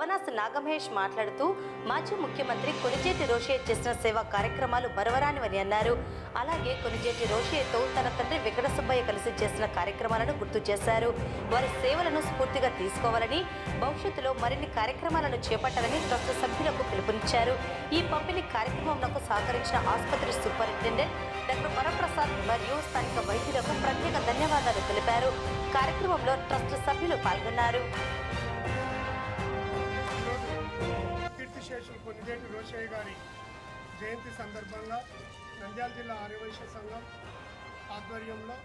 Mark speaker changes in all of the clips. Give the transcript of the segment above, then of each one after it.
Speaker 1: భవనాస్ నాగమహేష్ మాట్లాడుతూ మాజీ ముఖ్యమంత్రి కొణిజేటి రోషయ్య చేసిన సేవా కార్యక్రమాలు మరవరానివని అన్నారు. అలాగే కొణిజేటి రోషయ్యతో తన తండ్రి వెంకట సుబ్బయ్య కలిసి చేసిన కార్యక్రమాలను గుర్తు చేశారు. వారి సేవలను స్ఫూర్తిగా తీసుకోవాలని, భవిష్యత్తులో మరిన్ని కార్యక్రమాలను చేపట్టాలని ట్రస్ట్ సభ్యులకు పిలుపునిచ్చారు. ఈ పంపిణీ కార్యక్రమంలో సహకరించిన ఆసుపత్రి సూపరింటెండెంట్ డాక్టర్ వరప్రసాద్ మరియు స్థానిక వైద్యులకు ప్రత్యేక ధన్యవాదాలు తెలిపారు. కార్యక్రమంలో ట్రస్ట్ సభ్యులు పాల్గొన్నారు.
Speaker 2: కీర్తిశేషులు కొణిజేటి రోషయ్య గారి జయంతి సందర్భంగా నంద్యాల జిల్లా ఆర్యవైశ్య సంఘం ఆధ్వర్యంలో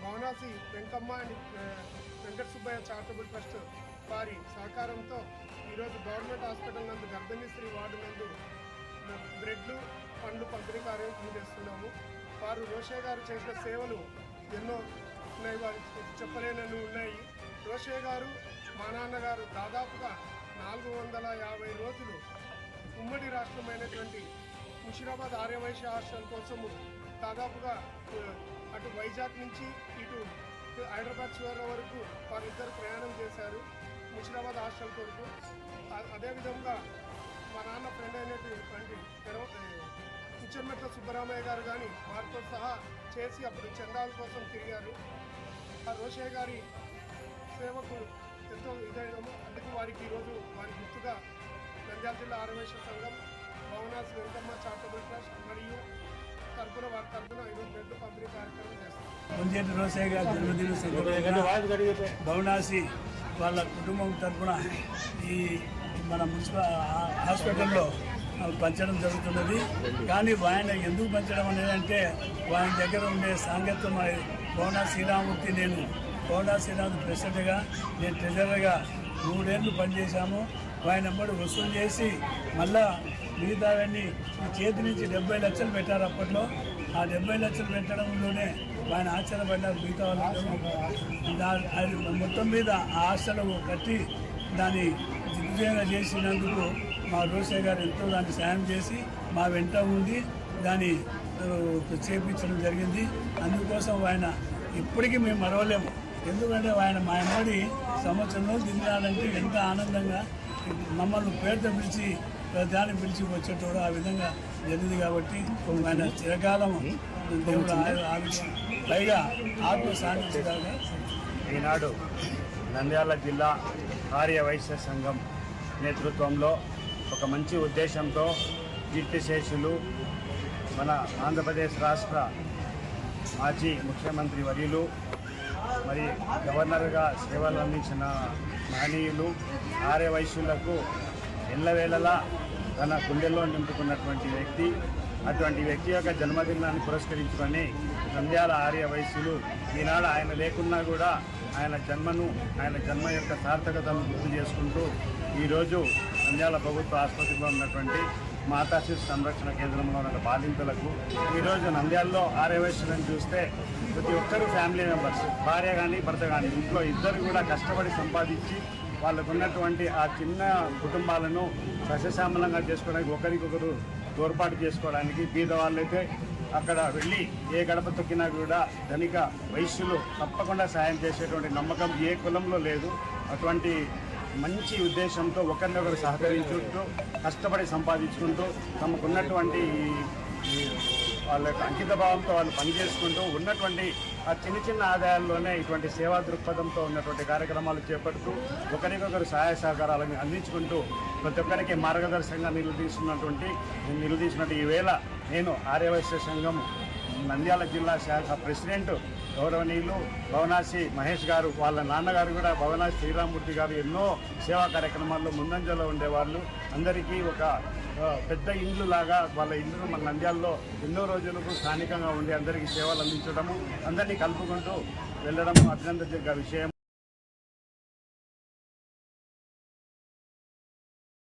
Speaker 2: Bhavanasi Venkamma and Venkata Subbaiah charitable trust వారి సహకారంతో ఈరోజు గవర్నమెంట్ హాస్పిటల్ నందు గర్భిణీ స్త్రీ వార్డు నందు బ్రెడ్లు పండ్లు పంపిణీ కార్యక్రమం చేస్తున్నాము. వారు రోషయ్య గారు చేసిన సేవలు ఎన్నో ఉన్నాయి, వారు చెప్పలేనని ఉన్నాయి. రోషయ్య గారు మా నాన్నగారు దాదాపుగా 450 రోజులు ఉమ్మడి రాష్ట్రమైనటువంటి ముషిరాబాద్ ఆర్యవైశ్య హాస్టల్ కోసము దాదాపుగా అటు వైజాగ్ నుంచి ఇటు హైదరాబాద్ చివరి వరకు వారిద్దరు ప్రయాణం చేశారు ముషిరాబాద్ హాస్టల్ కొరకు. అదేవిధంగా మా నాన్న ఫ్రెండ్ అయినటువంటి ముచ్చర్మెట్ల సుబ్బరామయ్య గారు కానీ వారితో సహా చేసి అప్పుడు చందాల కోసం తిరిగారు. ఆ రోషయ్య గారి సేవకు ఎంతో ఇదైనాము. అందుకు వారికి ఈరోజు వారి గుర్తుగా నంద్యాల జిల్లా ఆర్యవైశ్య సంఘం భవనాస్ వెంకమ్మ చారిటబుల్ ట్రస్ట్ మరియు వారి తరఫున ఈరోజు బ్లడ్ పంపిణీ కార్యక్రమం చేస్తారు.
Speaker 3: కొణిజేటి రోషయ్య గారి జన్మదిన సందర్భంగా భవనాసి వాళ్ళ కుటుంబం తరఫున ఈ మన మున్సిపల్ హాస్పిటల్లో పంచడం జరుగుతున్నది. కానీ ఆయన ఎందుకు పంచడం అనేది అంటే ఆయన దగ్గర ఉండే సాంగత్యం భవనాసి శ్రీరామూర్తి, నేను భవనాసి శ్రీరామూర్తి ప్రెసిడెంట్గా, నేను ట్రెజరర్గా 3 ఏళ్ళు పనిచేశాము. ఆయన అమ్మడు వసూలు చేసి మళ్ళా మిగతావన్నీ చేతి నుంచి 70 లక్షలు పెట్టారు. అప్పట్లో ఆ 70 లక్షలు పెట్టడంలోనే ఆయన ఆశ్చర్యపడ్డారు. మిగతా వాళ్ళు మొత్తం మీద ఆ హాస్టల్ కట్టి దాన్ని దిగ్విజయంగా చేసినందుకు మా రోషయ్య గారు ఎంతో దాన్ని సాయం చేసి మా వెంట ఉండి దాన్ని చేపించడం జరిగింది. అందుకోసం ఆయన ఇప్పటికీ మేము మరవలేము. ఎందుకంటే ఆయన మా అమ్మడి సంవత్సరంలో దిగాలంటే ఎంత ఆనందంగా మమ్మల్ని పేరుతో పిలిచి దాన్ని పిలిచి వచ్చేటోడు ఆ విధంగా జరిగింది. కాబట్టి ఆయన చిరకాలం దేవుడు పైగా ఆత్మ శాంతించగా
Speaker 4: ఈనాడు నంద్యాల జిల్లా ఆర్యవైశ్య సంఘం నేతృత్వంలో ఒక మంచి ఉద్దేశంతో కీర్తిశేషులు మన ఆంధ్రప్రదేశ్ రాష్ట్ర మాజీ ముఖ్యమంత్రి వర్యులు మరి గవర్నర్గా సేవలు అందించిన మహనీయులు ఆర్యవైశ్యులకు ఎల్లవేళలా తన గుండెల్లో నింపుకున్నటువంటి వ్యక్తి. అటువంటి వ్యక్తి యొక్క జన్మదినాన్ని పురస్కరించుకొని నంద్యాల ఆర్యవైశ్యులు ఈనాడు ఆయన లేకున్నా కూడా ఆయన జన్మ యొక్క సార్థకతను గుర్తు చేసుకుంటూ ఈరోజు నంద్యాల ప్రభుత్వ ఆసుపత్రిలో ఉన్నటువంటి మాతా శిశు సంరక్షణ కేంద్రంలో ఉన్న బాలింతలకు ఈరోజు నంద్యాలలో ఆర్యవైశ్యులను చూస్తే ప్రతి ఒక్కరు ఫ్యామిలీ మెంబర్స్, భార్య కానీ భర్త కానీ ఇంట్లో ఇద్దరు కూడా కష్టపడి సంపాదించి వాళ్ళకు ఉన్నటువంటి ఆ చిన్న కుటుంబాలను సస్యశ్యామలంగా చేసుకోవడానికి ఒకరికొకరు తోడ్పాటు చేసుకోవడానికి బీద వాళ్ళైతే అక్కడ వెళ్ళి ఏ గడప తొక్కినా కూడా ధనిక వైశ్యులు తప్పకుండా సాయం చేసేటువంటి నమ్మకం ఏ కులంలో లేదు. అటువంటి మంచి ఉద్దేశంతో ఒకరినొకరు సహకరించుకుంటూ కష్టపడి సంపాదించుకుంటూ తమకున్నటువంటి వాళ్ళ యొక్క అంకిత భావంతో వాళ్ళు పనిచేసుకుంటూ ఉన్నటువంటి ఆ చిన్న ఆదాయాల్లోనే ఇటువంటి సేవా దృక్పథంతో ఉన్నటువంటి కార్యక్రమాలు చేపడుతూ ఒకరికొకరు సహాయ సహకారాలను అందించుకుంటూ ప్రతి ఒక్కరికి మార్గదర్శకంగా నిలదీసినట్టు ఈవేళ నేను ఆర్యవైశ్య సంఘం నంద్యాల జిల్లా శాఖ ప్రెసిడెంట్ గౌరవనీయులు భవనాసి మహేష్ గారు, వాళ్ళ నాన్నగారు కూడా భవనాసి శ్రీరామూర్తి గారు ఎన్నో సేవా కార్యక్రమాల్లో ముందంజలో ఉండేవాళ్ళు. అందరికీ ఒక పెద్ద ఇండ్లు లాగా వాళ్ళ ఇల్లు మన నంద్యాలలో ఎన్నో రోజులకు స్థానికంగా ఉండి అందరికీ సేవలు అందించడము, అందరినీ కలుపుకుంటూ వెళ్ళడము అభినందన విషయం.